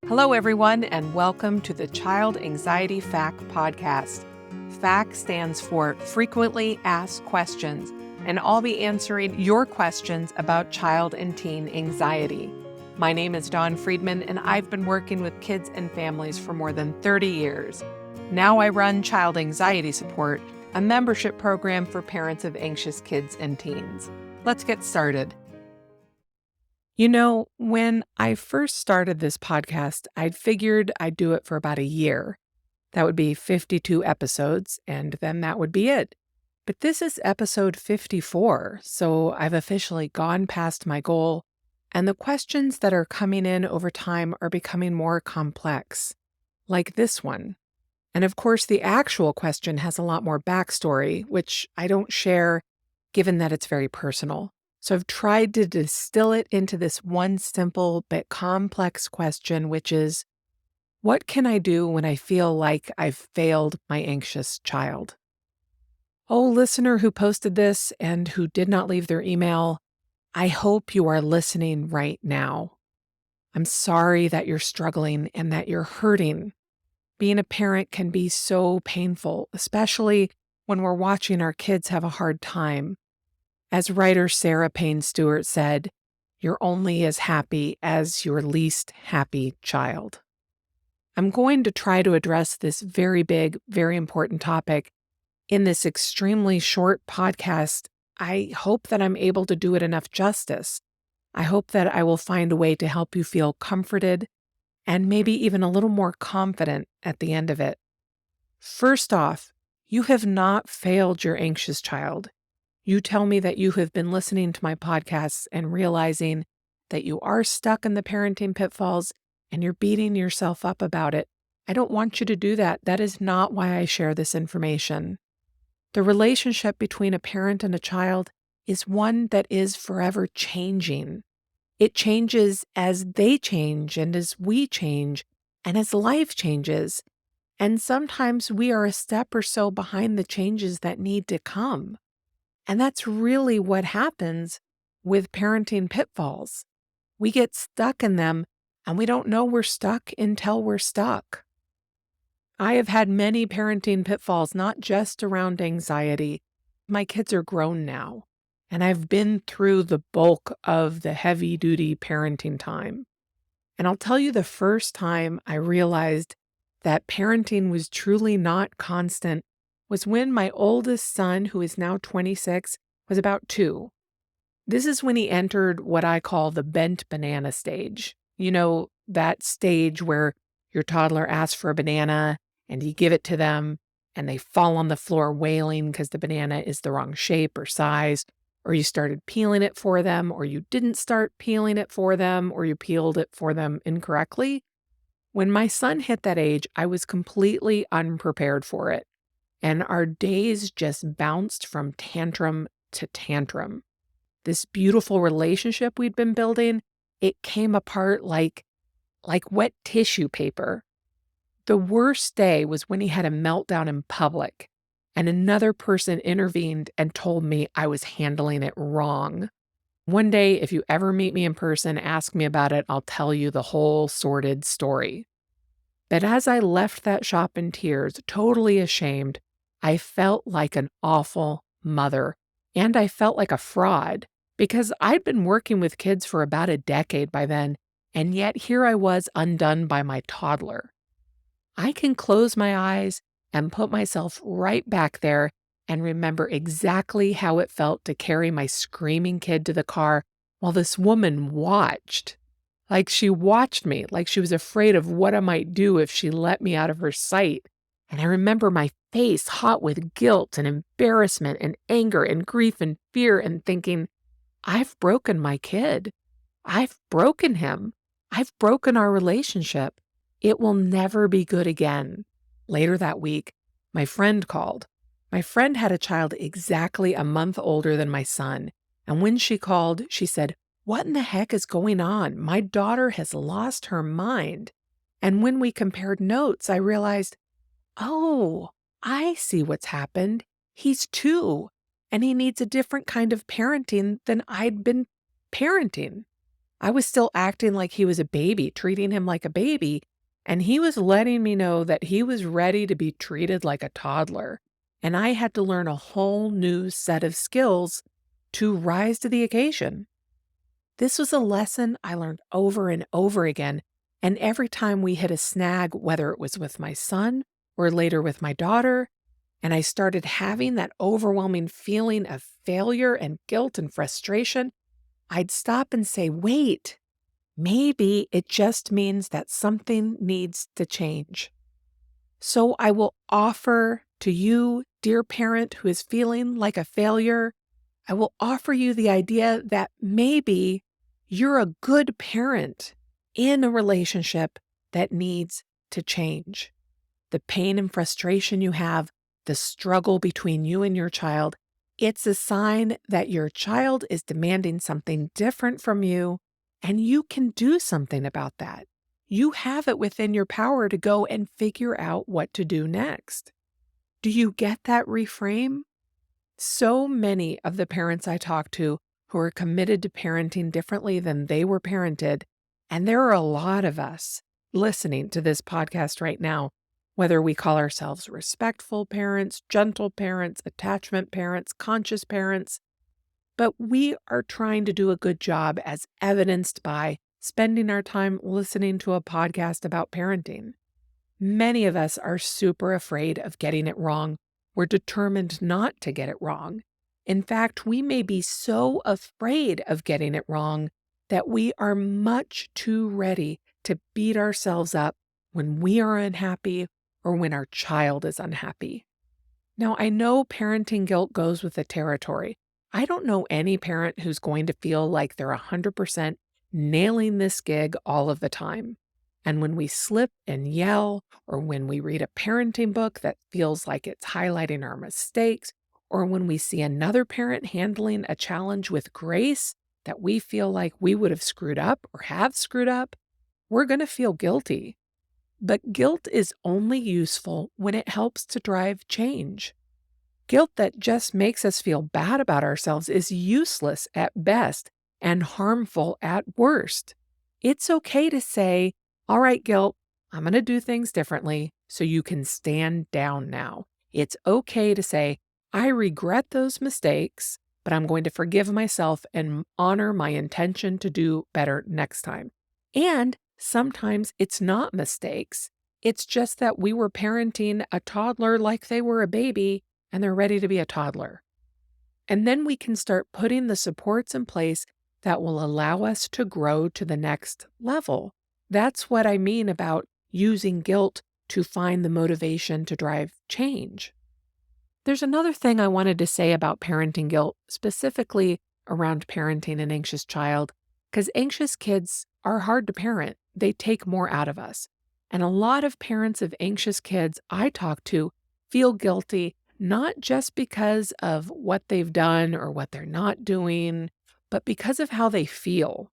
Hello, everyone, and welcome to the Child Anxiety FAQ podcast. FAQ stands for Frequently Asked Questions, and I'll be answering your questions about child and teen anxiety. My name is Dawn Friedman, and I've been working with kids and families for more than 30 years. Now I run Child Anxiety Support, a membership program for parents of anxious kids and teens. Let's get started. You know, when I first started this podcast, I'd figured I'd do it for about a year. That would be 52 episodes, and then that would be it. But this is episode 54, so I've officially gone past my goal, and the questions that are coming in over time are becoming more complex, like this one. And of course, the actual question has a lot more backstory, which I don't share, given that it's very personal. So I've tried to distill it into this one simple but complex question, which is, what can I do when I feel like I've failed my anxious child? Oh, listener who posted this and who did not leave their email, I hope you are listening right now. I'm sorry that you're struggling and that you're hurting. Being a parent can be so painful, especially when we're watching our kids have a hard time. As writer Sarah Payne Stewart said, "You're only as happy as your least happy child." I'm going to try to address this very big, very important topic in this extremely short podcast. I hope that I'm able to do it enough justice. I hope that I will find a way to help you feel comforted and maybe even a little more confident at the end of it. First off, you have not failed your anxious child. You tell me that you have been listening to my podcasts and realizing that you are stuck in the parenting pitfalls and you're beating yourself up about it. I don't want you to do that. That is not why I share this information. The relationship between a parent and a child is one that is forever changing. It changes as they change and as we change and as life changes. And sometimes we are a step or so behind the changes that need to come. And that's really what happens with parenting pitfalls. We get stuck in them and we don't know we're stuck until we're stuck. I have had many parenting pitfalls, not just around anxiety. My kids are grown now, and I've been through the bulk of the heavy-duty parenting time. And I'll tell you, the first time I realized that parenting was truly not constant was when my oldest son, who is now 26, was about 2. This is when he entered what I call the bent banana stage. You know, that stage where your toddler asks for a banana and you give it to them and they fall on the floor wailing because the banana is the wrong shape or size, or you started peeling it for them, or you didn't start peeling it for them, or you peeled it for them incorrectly. When my son hit that age, I was completely unprepared for it. And our days just bounced from tantrum to tantrum. This beautiful relationship we'd been building, it came apart like wet tissue paper. The worst day was when he had a meltdown in public, and another person intervened and told me I was handling it wrong. One day, if you ever meet me in person, ask me about it. I'll tell you the whole sordid story. But as I left that shop in tears, totally ashamed, I felt like an awful mother, and I felt like a fraud because I'd been working with kids for about a decade by then, and yet here I was undone by my toddler. I can close my eyes and put myself right back there and remember exactly how it felt to carry my screaming kid to the car while this woman watched. Like she watched me, like she was afraid of what I might do if she let me out of her sight. And I remember my face hot with guilt and embarrassment and anger and grief and fear and thinking, I've broken my kid. I've broken him. I've broken our relationship. It will never be good again. Later that week, my friend called. My friend had a child exactly a month older than my son. And when she called, she said, "What in the heck is going on? My daughter has lost her mind." And when we compared notes, I realized, oh, I see what's happened. He's 2, and he needs a different kind of parenting than I'd been parenting. I was still acting like he was a baby, treating him like a baby, and he was letting me know that he was ready to be treated like a toddler. And I had to learn a whole new set of skills to rise to the occasion. This was a lesson I learned over and over again. And every time we hit a snag, whether it was with my son or later with my daughter, and I started having that overwhelming feeling of failure and guilt and frustration, I'd stop and say, wait, maybe it just means that something needs to change. So I will offer to you, dear parent who is feeling like a failure, I will offer you the idea that maybe you're a good parent in a relationship that needs to change. The pain and frustration you have, the struggle between you and your child, it's a sign that your child is demanding something different from you, and you can do something about that. You have it within your power to go and figure out what to do next. Do you get that reframe? So many of the parents I talk to who are committed to parenting differently than they were parented, and there are a lot of us listening to this podcast right now, whether we call ourselves respectful parents, gentle parents, attachment parents, conscious parents, but we are trying to do a good job as evidenced by spending our time listening to a podcast about parenting. Many of us are super afraid of getting it wrong. We're determined not to get it wrong. In fact, we may be so afraid of getting it wrong that we are much too ready to beat ourselves up when we are unhappy or when our child is unhappy. Now, I know parenting guilt goes with the territory. I don't know any parent who's going to feel like they're 100% nailing this gig all of the time. And when we slip and yell, or when we read a parenting book that feels like it's highlighting our mistakes, or when we see another parent handling a challenge with grace that we feel like we would have screwed up or have screwed up, we're going to feel guilty. But guilt is only useful when it helps to drive change. Guilt that just makes us feel bad about ourselves is useless at best and harmful at worst. It's okay to say, all right, guilt, I'm going to do things differently so you can stand down now. It's okay to say, I regret those mistakes, but I'm going to forgive myself and honor my intention to do better next time. And sometimes it's not mistakes. It's just that we were parenting a toddler like they were a baby and they're ready to be a toddler. And then we can start putting the supports in place that will allow us to grow to the next level. That's what I mean about using guilt to find the motivation to drive change. There's another thing I wanted to say about parenting guilt, specifically around parenting an anxious child, because anxious kids are hard to parent. They take more out of us. And a lot of parents of anxious kids I talk to feel guilty, not just because of what they've done or what they're not doing, but because of how they feel.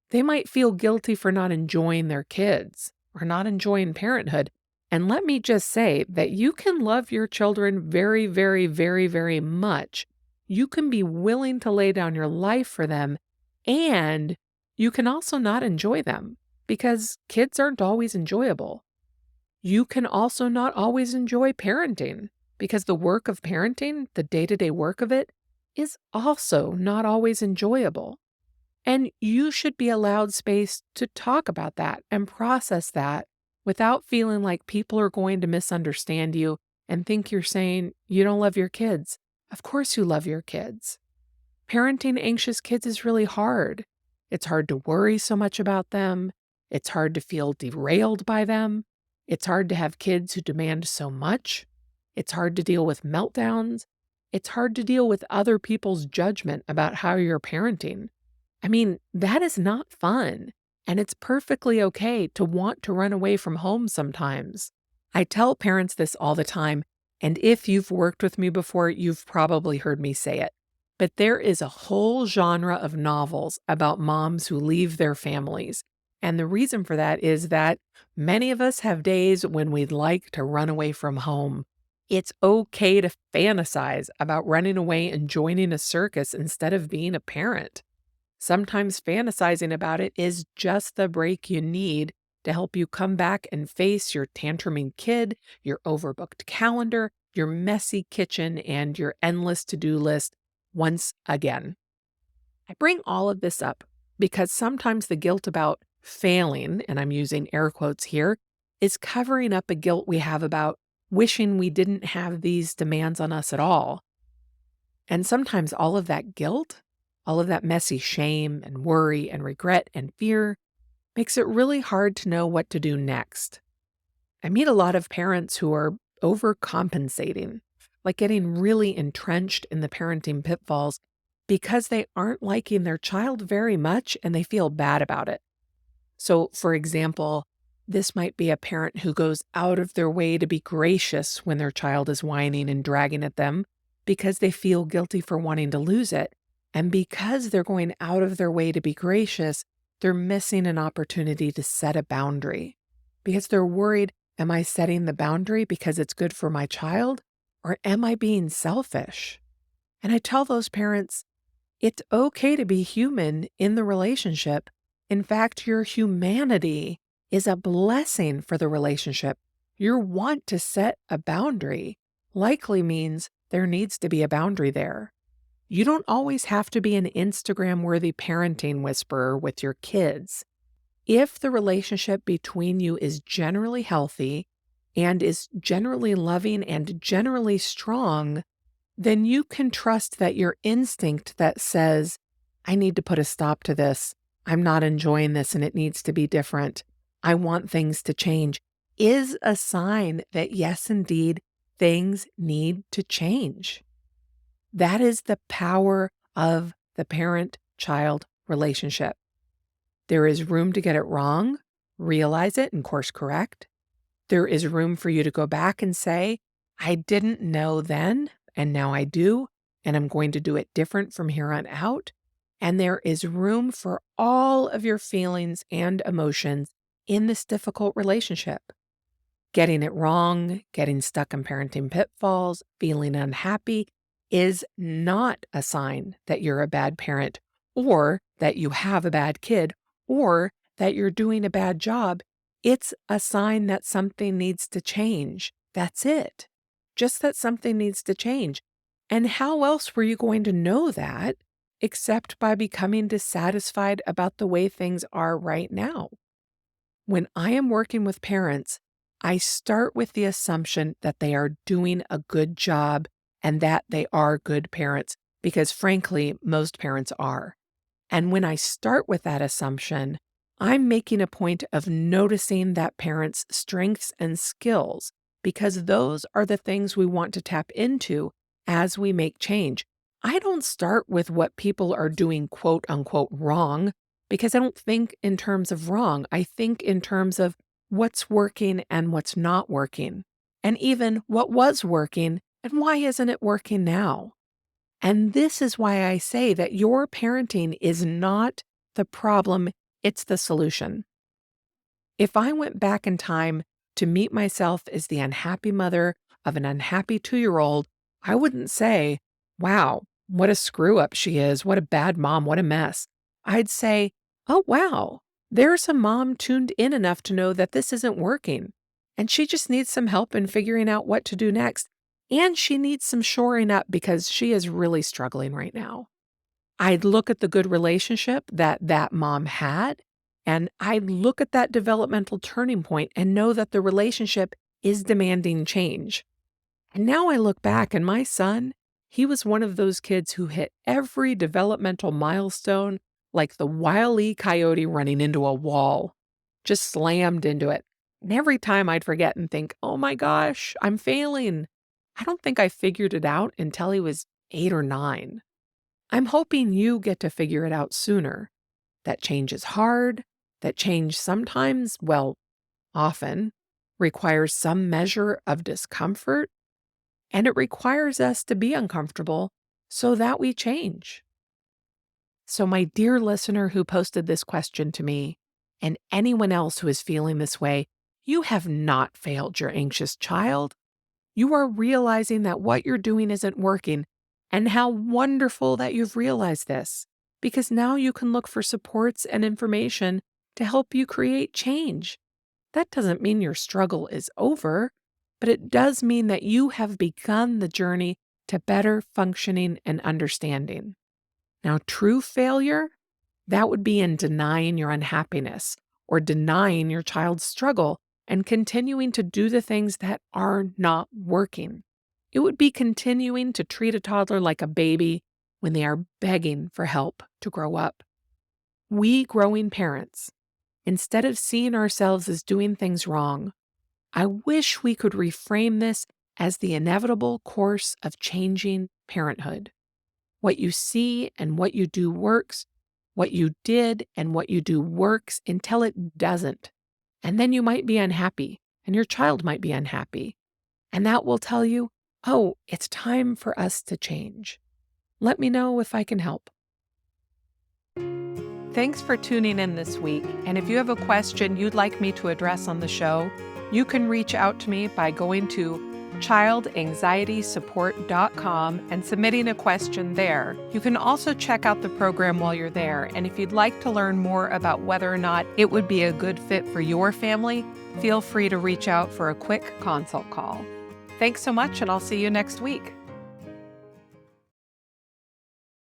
They might feel guilty for not enjoying their kids or not enjoying parenthood. And let me just say that you can love your children very, very, very, very much. You can be willing to lay down your life for them, and you can also not enjoy them because kids aren't always enjoyable. You can also not always enjoy parenting because the work of parenting, the day-to-day work of it, is also not always enjoyable. And you should be allowed space to talk about that and process that without feeling like people are going to misunderstand you and think you're saying you don't love your kids. Of course you love your kids. Parenting anxious kids is really hard. It's hard to worry so much about them. It's hard to feel derailed by them. It's hard to have kids who demand so much. It's hard to deal with meltdowns. It's hard to deal with other people's judgment about how you're parenting. I mean, that is not fun, and it's perfectly okay to want to run away from home sometimes. I tell parents this all the time, and if you've worked with me before, you've probably heard me say it. But there is a whole genre of novels about moms who leave their families. And the reason for that is that many of us have days when we'd like to run away from home. It's okay to fantasize about running away and joining a circus instead of being a parent. Sometimes fantasizing about it is just the break you need to help you come back and face your tantruming kid, your overbooked calendar, your messy kitchen, and your endless to-do list once again. I bring all of this up because sometimes the guilt about failing, and I'm using air quotes here, is covering up a guilt we have about wishing we didn't have these demands on us at all. And sometimes all of that guilt, all of that messy shame and worry and regret and fear makes it really hard to know what to do next. I meet a lot of parents who are overcompensating, like getting really entrenched in the parenting pitfalls because they aren't liking their child very much and they feel bad about it. So, for example, this might be a parent who goes out of their way to be gracious when their child is whining and dragging at them because they feel guilty for wanting to lose it. And because they're going out of their way to be gracious, they're missing an opportunity to set a boundary because they're worried, am I setting the boundary because it's good for my child, or am I being selfish? And I tell those parents, it's okay to be human in the relationship. In fact, your humanity is a blessing for the relationship. Your want to set a boundary likely means there needs to be a boundary there. You don't always have to be an Instagram-worthy parenting whisperer with your kids. If the relationship between you is generally healthy and is generally loving and generally strong, then you can trust that your instinct that says, I need to put a stop to this, I'm not enjoying this and it needs to be different, I want things to change, is a sign that yes, indeed, things need to change. That is the power of the parent-child relationship. There is room to get it wrong, realize it, and course correct. There is room for you to go back and say, I didn't know then, and now I do, and I'm going to do it different from here on out. And there is room for all of your feelings and emotions in this difficult relationship. Getting it wrong, getting stuck in parenting pitfalls, feeling unhappy is not a sign that you're a bad parent or that you have a bad kid or that you're doing a bad job. It's a sign that something needs to change. That's it. Just that something needs to change. And how else were you going to know that except by becoming dissatisfied about the way things are right now? When I am working with parents, I start with the assumption that they are doing a good job and that they are good parents, because frankly, most parents are. And when I start with that assumption, I'm making a point of noticing that parent's strengths and skills, because those are the things we want to tap into as we make change. I don't start with what people are doing, quote unquote, wrong, because I don't think in terms of wrong. I think in terms of what's working and what's not working, and even what was working and why isn't it working now? And this is why I say that your parenting is not the problem, it's the solution. If I went back in time to meet myself as the unhappy mother of an unhappy 2-year-old, I wouldn't say, wow, what a screw up she is, what a bad mom, what a mess. I'd say, oh, wow, there's a mom tuned in enough to know that this isn't working, and she just needs some help in figuring out what to do next. And she needs some shoring up because she is really struggling right now. I'd look at the good relationship that mom had, and I'd look at that developmental turning point and know that the relationship is demanding change. And now I look back and my son, he was one of those kids who hit every developmental milestone like the Wile E. Coyote running into a wall, just slammed into it. And every time I'd forget and think, oh my gosh, I'm failing. I don't think I figured it out until he was 8 or 9. I'm hoping you get to figure it out sooner. That change is hard. That change sometimes, well, often, requires some measure of discomfort. And it requires us to be uncomfortable so that we change. So my dear listener who posted this question to me, and anyone else who is feeling this way, you have not failed your anxious child. You are realizing that what you're doing isn't working, and how wonderful that you've realized this. because now you can look for supports and information to help you create change. That doesn't mean your struggle is over, but it does mean that you have begun the journey to better functioning and understanding. Now, true failure, that would be in denying your unhappiness or denying your child's struggle and continuing to do the things that are not working. It would be continuing to treat a toddler like a baby when they are begging for help to grow up. We growing parents, instead of seeing ourselves as doing things wrong, I wish we could reframe this as the inevitable course of changing parenthood. What you see and what you do works. What you did and what you do works until it doesn't. And then you might be unhappy, and your child might be unhappy. And that will tell you, oh, it's time for us to change. Let me know if I can help. Thanks for tuning in this week. And if you have a question you'd like me to address on the show, you can reach out to me by going to childanxietysupport.com and submitting a question there. You can also check out the program while you're there. And if you'd like to learn more about whether or not it would be a good fit for your family, feel free to reach out for a quick consult call. Thanks so much, and I'll see you next week.